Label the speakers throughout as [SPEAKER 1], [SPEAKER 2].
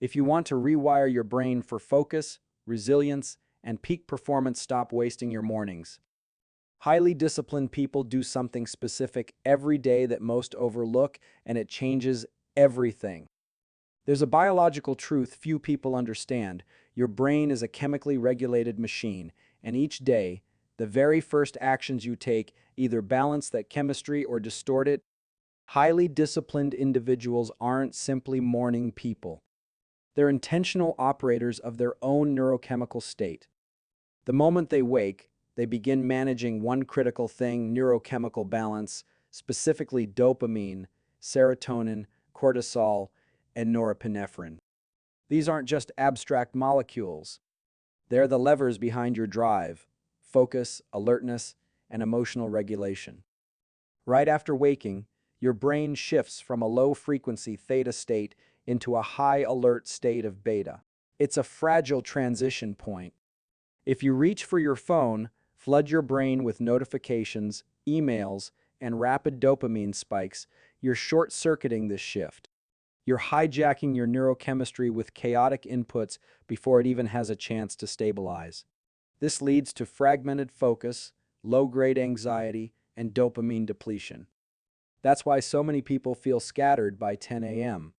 [SPEAKER 1] If you want to rewire your brain for focus, resilience, and peak performance, stop wasting your mornings. Highly disciplined people do something specific every day that most overlook, and it changes everything. There's a biological truth few people understand. Your brain is a chemically regulated machine, and each day, the very first actions you take either balance that chemistry or distort it. Highly disciplined individuals aren't simply morning people. They're intentional operators of their own neurochemical state. The moment they wake, they begin managing one critical thing: neurochemical balance, specifically dopamine, serotonin, cortisol, and norepinephrine. These aren't just abstract molecules. They're the levers behind your drive, focus, alertness, and emotional regulation. Right after waking, your brain shifts from a low-frequency theta state into a high-alert state of beta. It's a fragile transition point. If you reach for your phone, flood your brain with notifications, emails, and rapid dopamine spikes, you're short-circuiting this shift. You're hijacking your neurochemistry with chaotic inputs before it even has a chance to stabilize. This leads to fragmented focus, low-grade anxiety, and dopamine depletion. That's why so many people feel scattered by 10 a.m.,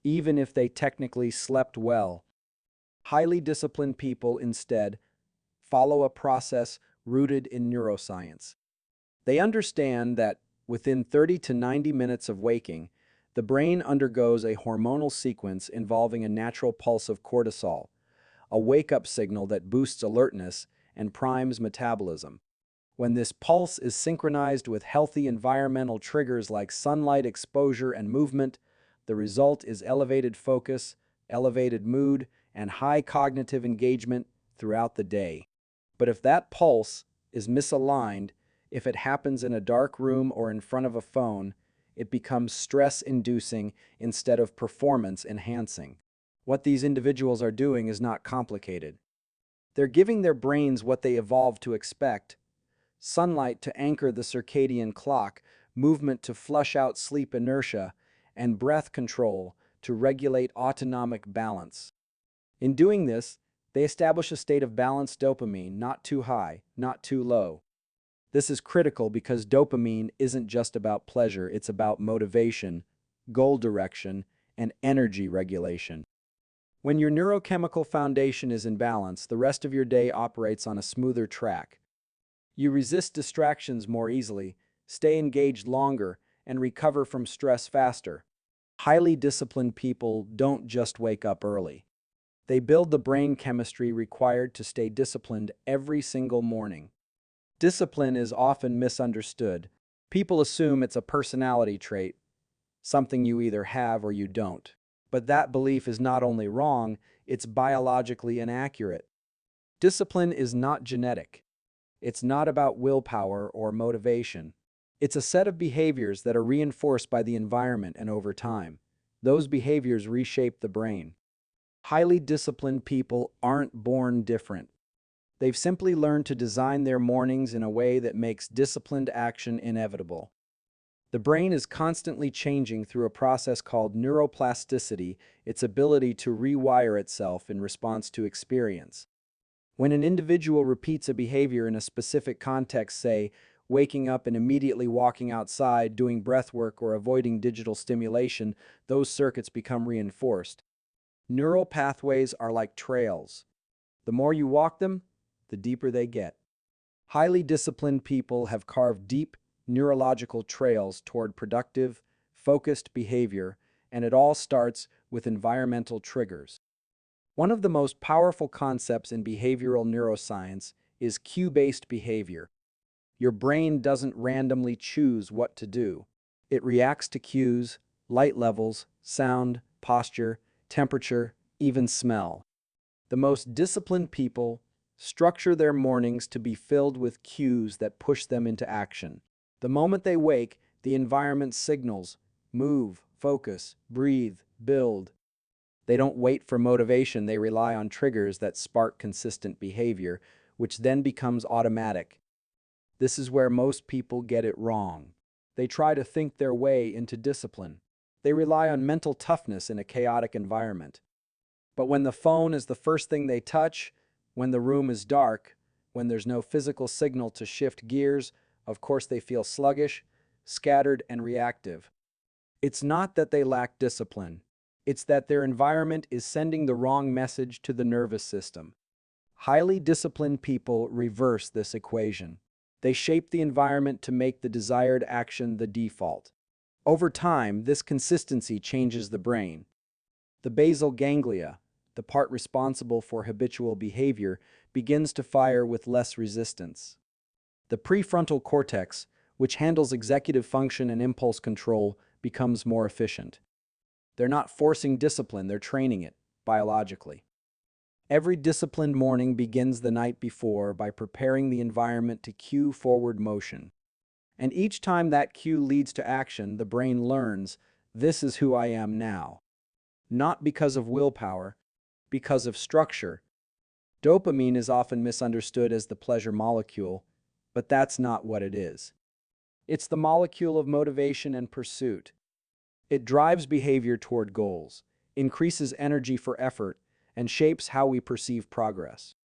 [SPEAKER 1] even if they technically slept well. Highly disciplined people, instead, follow a process rooted in neuroscience. They understand that within 30 to 90 minutes of waking, the brain undergoes a hormonal sequence involving a natural pulse of cortisol, a wake-up signal that boosts alertness and primes metabolism. When this pulse is synchronized with healthy environmental triggers like sunlight exposure and movement, the result is elevated focus, elevated mood, and high cognitive engagement throughout the day. But if that pulse is misaligned, if it happens in a dark room or in front of a phone, it becomes stress-inducing instead of performance-enhancing. What these individuals are doing is not complicated. They're giving their brains what they evolved to expect: sunlight to anchor the circadian clock, movement to flush out sleep inertia, and breath control to regulate autonomic balance. In doing this, they establish a state of balanced dopamine, not too high, not too low. This is critical because dopamine isn't just about pleasure, it's about motivation, goal direction, and energy regulation. When your neurochemical foundation is in balance, the rest of your day operates on a smoother track. You resist distractions more easily, stay engaged longer, and recover from stress faster. Highly disciplined people don't just wake up early. They build the brain chemistry required to stay disciplined every single morning. Discipline is often misunderstood. People assume it's a personality trait, something you either have or you don't. But that belief is not only wrong, it's biologically inaccurate. Discipline is not genetic. It's not about willpower or motivation. It's a set of behaviors that are reinforced by the environment and over time. Those behaviors reshape the brain. Highly disciplined people aren't born different. They've simply learned to design their mornings in a way that makes disciplined action inevitable. The brain is constantly changing through a process called neuroplasticity, its ability to rewire itself in response to experience. When an individual repeats a behavior in a specific context, say, waking up and immediately walking outside, doing breath work, or avoiding digital stimulation, those circuits become reinforced. Neural pathways are like trails. The more you walk them, the deeper they get. Highly disciplined people have carved deep neurological trails toward productive, focused behavior, and it all starts with environmental triggers. One of the most powerful concepts in behavioral neuroscience is cue-based behavior. Your brain doesn't randomly choose what to do. It reacts to cues, light levels, sound, posture, temperature, even smell. The most disciplined people structure their mornings to be filled with cues that push them into action. The moment they wake, the environment signals: move, focus, breathe, build. They don't wait for motivation, they rely on triggers that spark consistent behavior, which then becomes automatic. This is where most people get it wrong. They try to think their way into discipline. They rely on mental toughness in a chaotic environment. But when the phone is the first thing they touch, when the room is dark, when there's no physical signal to shift gears, of course they feel sluggish, scattered, and reactive. It's not that they lack discipline. It's that their environment is sending the wrong message to the nervous system. Highly disciplined people reverse this equation. They shape the environment to make the desired action the default. Over time, this consistency changes the brain. The basal ganglia, the part responsible for habitual behavior, begins to fire with less resistance. The prefrontal cortex, which handles executive function and impulse control, becomes more efficient. They're not forcing discipline, they're training it, biologically. Every disciplined morning begins the night before by preparing the environment to cue forward motion. And each time that cue leads to action, the brain learns, this is who I am now. Not because of willpower, because of structure. Dopamine is often misunderstood as the pleasure molecule, but that's not what it is. It's the molecule of motivation and pursuit. It drives behavior toward goals, increases energy for effort, and shapes how we perceive progress.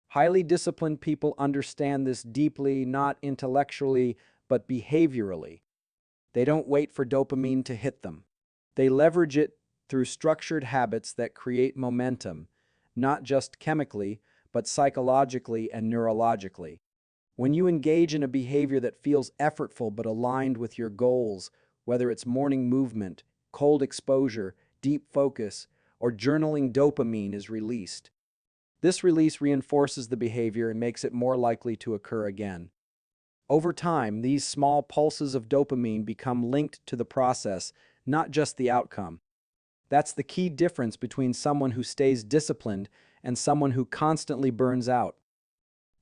[SPEAKER 1] Highly disciplined people understand this deeply, not intellectually, but behaviorally. They don't wait for dopamine to hit them. They leverage it through structured habits that create momentum, not just chemically, but psychologically and neurologically. When you engage in a behavior that feels effortful but aligned with your goals, whether it's morning movement, cold exposure, deep focus, or journaling, dopamine is released. This release reinforces the behavior and makes it more likely to occur again. Over time, these small pulses of dopamine become linked to the process, not just the outcome. That's the key difference between someone who stays disciplined and someone who constantly burns out.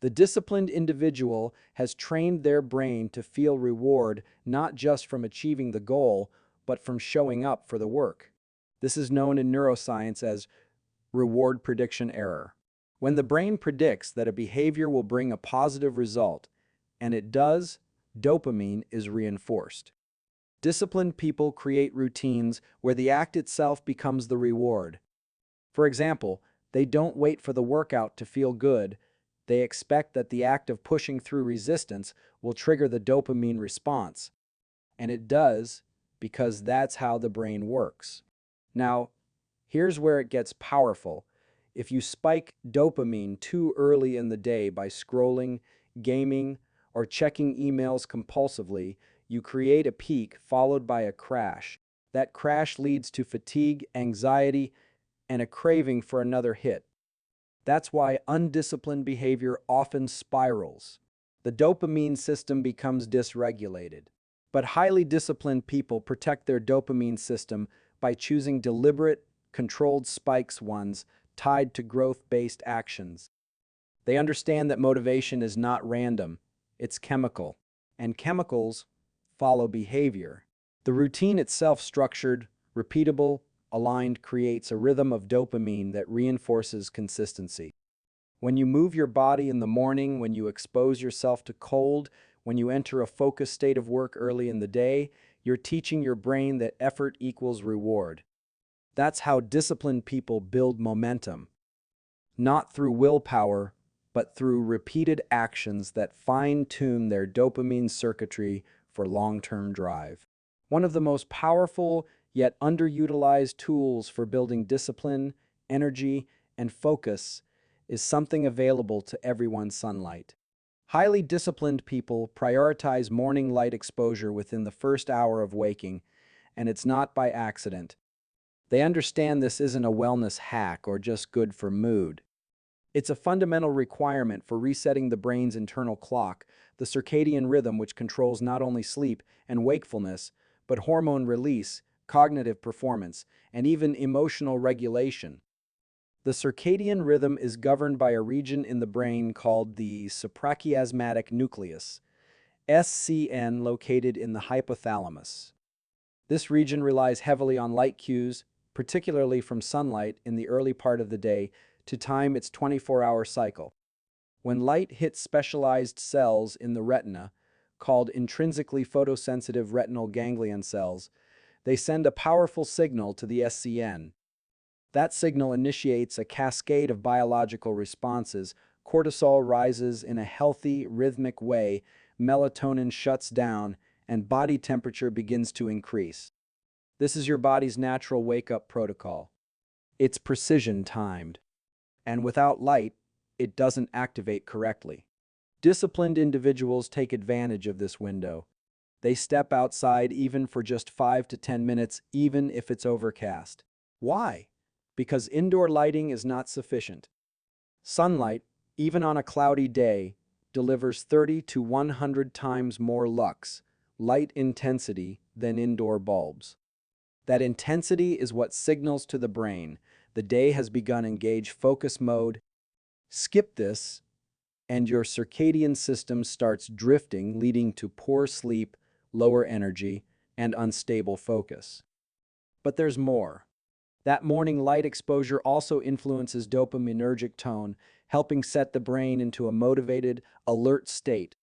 [SPEAKER 1] The disciplined individual has trained their brain to feel reward not just from achieving the goal, but from showing up for the work. This is known in neuroscience as reward prediction error. When the brain predicts that a behavior will bring a positive result, and it does, dopamine is reinforced. Disciplined people create routines where the act itself becomes the reward. For example, they don't wait for the workout to feel good. They expect that the act of pushing through resistance will trigger the dopamine response. And it does, because that's how the brain works. Now, here's where it gets powerful. If you spike dopamine too early in the day by scrolling, gaming, or checking emails compulsively, you create a peak followed by a crash. That crash leads to fatigue, anxiety, and a craving for another hit. That's why undisciplined behavior often spirals. The dopamine system becomes dysregulated. But highly disciplined people protect their dopamine system by choosing deliberate, controlled spikes, ones tied to growth-based actions. They understand that motivation is not random, it's chemical, and chemicals follow behavior. The routine itself, structured, repeatable, aligned, creates a rhythm of dopamine that reinforces consistency. When you move your body in the morning, when you expose yourself to cold, when you enter a focused state of work early in the day, you're teaching your brain that effort equals reward. That's how disciplined people build momentum. Not through willpower, but through repeated actions that fine-tune their dopamine circuitry for long-term drive. One of the most powerful yet underutilized tools for building discipline, energy, and focus is something available to everyone: sunlight. Highly disciplined people prioritize morning light exposure within the first hour of waking, and it's not by accident. They understand this isn't a wellness hack or just good for mood. It's a fundamental requirement for resetting the brain's internal clock, the circadian rhythm which controls not only sleep and wakefulness, but hormone release, cognitive performance, and even emotional regulation. The circadian rhythm is governed by a region in the brain called the suprachiasmatic nucleus, SCN, located in the hypothalamus. This region relies heavily on light cues, particularly from sunlight in the early part of the day, to time its 24-hour cycle. When light hits specialized cells in the retina, called intrinsically photosensitive retinal ganglion cells, they send a powerful signal to the SCN. That signal initiates a cascade of biological responses. Cortisol rises in a healthy, rhythmic way, melatonin shuts down, and body temperature begins to increase. This is your body's natural wake-up protocol. It's precision timed, and without light, it doesn't activate correctly. Disciplined individuals take advantage of this window. They step outside even for just 5 to 10 minutes, even if it's overcast. Why? Because indoor lighting is not sufficient. Sunlight, even on a cloudy day, delivers 30 to 100 times more lux, light intensity, than indoor bulbs. That intensity is what signals to the brain the day has begun. Engage focus mode. Skip this, and your circadian system starts drifting, leading to poor sleep, lower energy, and unstable focus. But there's more. That morning light exposure also influences dopaminergic tone, helping set the brain into a motivated, alert state.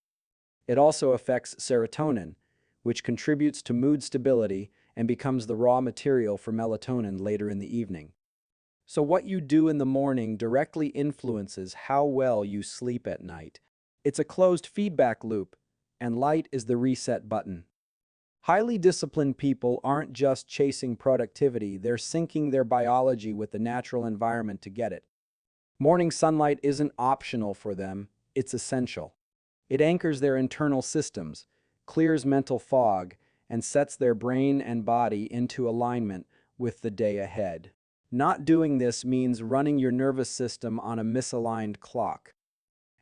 [SPEAKER 1] It also affects serotonin, which contributes to mood stability and becomes the raw material for melatonin later in the evening. So what you do in the morning directly influences how well you sleep at night. It's a closed feedback loop, and light is the reset button. Highly disciplined people aren't just chasing productivity, they're syncing their biology with the natural environment to get it. Morning sunlight isn't optional for them, it's essential. It anchors their internal systems, clears mental fog, and sets their brain and body into alignment with the day ahead. Not doing this means running your nervous system on a misaligned clock.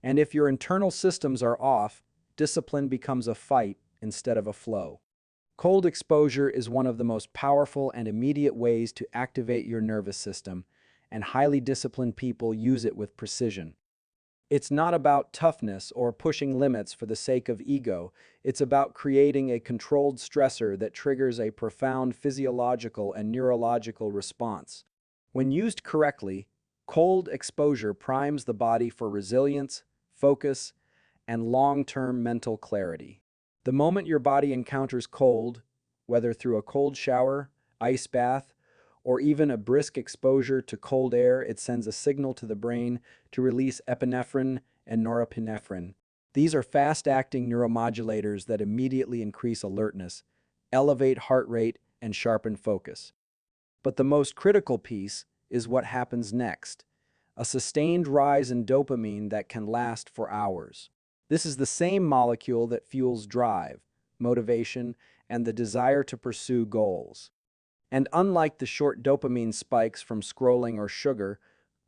[SPEAKER 1] And if your internal systems are off, discipline becomes a fight instead of a flow. Cold exposure is one of the most powerful and immediate ways to activate your nervous system, and highly disciplined people use it with precision. It's not about toughness or pushing limits for the sake of ego. It's about creating a controlled stressor that triggers a profound physiological and neurological response. When used correctly, cold exposure primes the body for resilience, focus, and long-term mental clarity. The moment your body encounters cold, whether through a cold shower, ice bath, or even a brisk exposure to cold air, it sends a signal to the brain to release epinephrine and norepinephrine. These are fast-acting neuromodulators that immediately increase alertness, elevate heart rate, and sharpen focus. But the most critical piece is what happens next, a sustained rise in dopamine that can last for hours. This is the same molecule that fuels drive, motivation, and the desire to pursue goals. And unlike the short dopamine spikes from scrolling or sugar,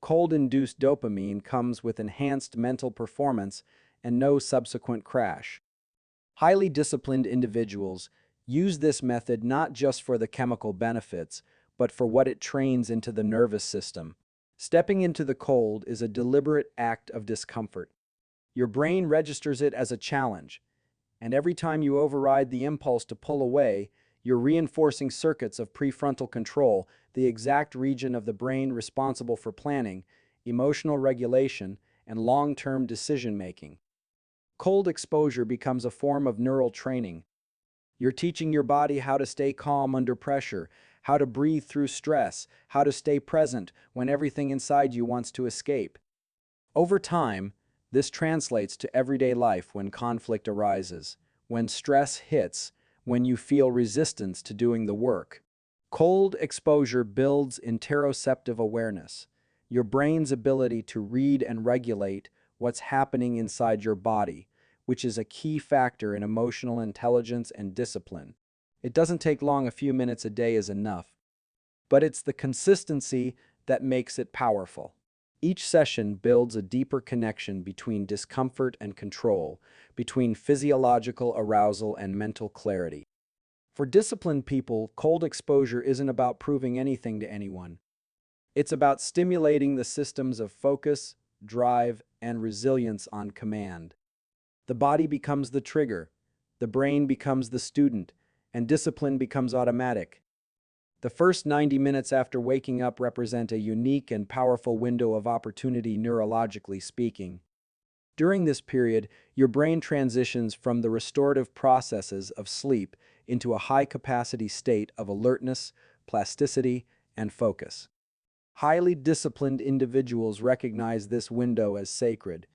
[SPEAKER 1] cold-induced dopamine comes with enhanced mental performance and no subsequent crash. Highly disciplined individuals use this method not just for the chemical benefits, but for what it trains into the nervous system. Stepping into the cold is a deliberate act of discomfort. Your brain registers it as a challenge, and every time you override the impulse to pull away, you're reinforcing circuits of prefrontal control, the exact region of the brain responsible for planning, emotional regulation, and long-term decision-making. Cold exposure becomes a form of neural training. You're teaching your body how to stay calm under pressure, how to breathe through stress, how to stay present when everything inside you wants to escape. Over time, this translates to everyday life when conflict arises, when stress hits, when you feel resistance to doing the work. Cold exposure builds interoceptive awareness, your brain's ability to read and regulate what's happening inside your body, which is a key factor in emotional intelligence and discipline. It doesn't take long, a few minutes a day is enough. But it's the consistency that makes it powerful. Each session builds a deeper connection between discomfort and control, between physiological arousal and mental clarity. For disciplined people, cold exposure isn't about proving anything to anyone. It's about stimulating the systems of focus, drive, and resilience on command. The body becomes the trigger, the brain becomes the student, and discipline becomes automatic. The first 90 minutes after waking up represent a unique and powerful window of opportunity, neurologically speaking. During this period, your brain transitions from the restorative processes of sleep into a high-capacity state of alertness, plasticity, and focus. Highly disciplined individuals recognize this window as sacred.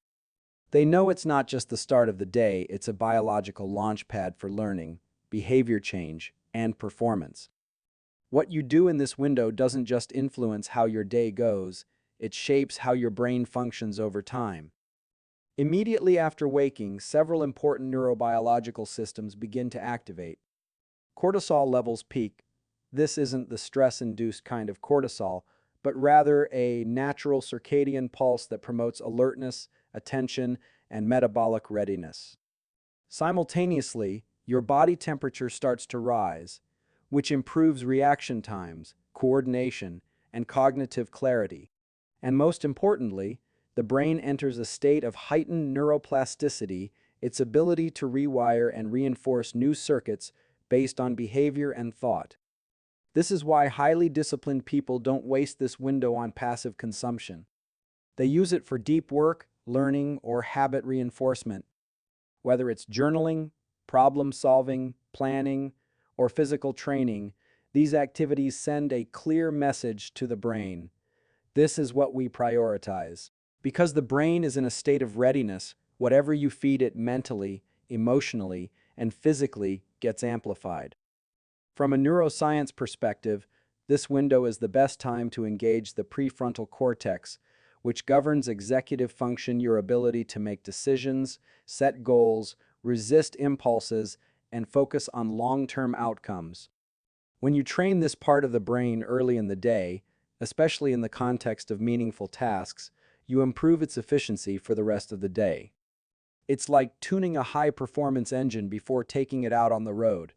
[SPEAKER 1] They know it's not just the start of the day, it's a biological launchpad for learning, behavior change, and performance. What you do in this window doesn't just influence how your day goes, it shapes how your brain functions over time. Immediately after waking, several important neurobiological systems begin to activate. Cortisol levels peak. This isn't the stress-induced kind of cortisol, but rather a natural circadian pulse that promotes alertness, attention, and metabolic readiness. Simultaneously, your body temperature starts to rise, which improves reaction times, coordination, and cognitive clarity. And most importantly, the brain enters a state of heightened neuroplasticity, its ability to rewire and reinforce new circuits based on behavior and thought. This is why highly disciplined people don't waste this window on passive consumption. They use it for deep work, learning, or habit reinforcement. Whether it's journaling, problem solving, planning, or physical training, these activities send a clear message to the brain. This is what we prioritize. Because the brain is in a state of readiness, whatever you feed it mentally, emotionally, and physically gets amplified. From a neuroscience perspective, this window is the best time to engage the prefrontal cortex, which governs executive function, your ability to make decisions, set goals, resist impulses, and focus on long-term outcomes. When you train this part of the brain early in the day, especially in the context of meaningful tasks, you improve its efficiency for the rest of the day. It's like tuning a high-performance engine before taking it out on the road.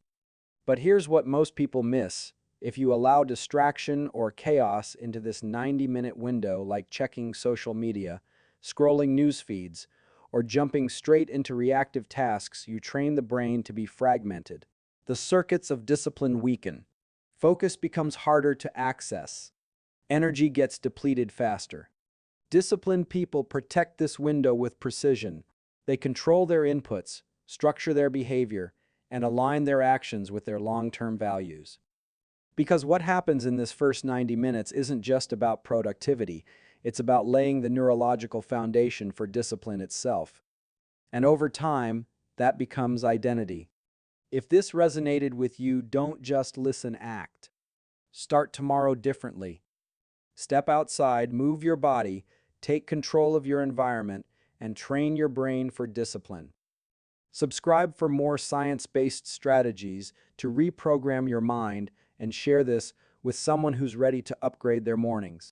[SPEAKER 1] But here's what most people miss. If you allow distraction or chaos into this 90-minute window, like checking social media, scrolling news feeds, or jumping straight into reactive tasks, you train the brain to be fragmented. The circuits of discipline weaken. Focus becomes harder to access. Energy gets depleted faster. Disciplined people protect this window with precision. They control their inputs, structure their behavior, and align their actions with their long-term values. Because what happens in this first 90 minutes isn't just about productivity, it's about laying the neurological foundation for discipline itself. And over time, that becomes identity. If this resonated with you, don't just listen, act. Start tomorrow differently. Step outside, move your body, take control of your environment, and train your brain for discipline. Subscribe for more science-based strategies to reprogram your mind and share this with someone who's ready to upgrade their mornings.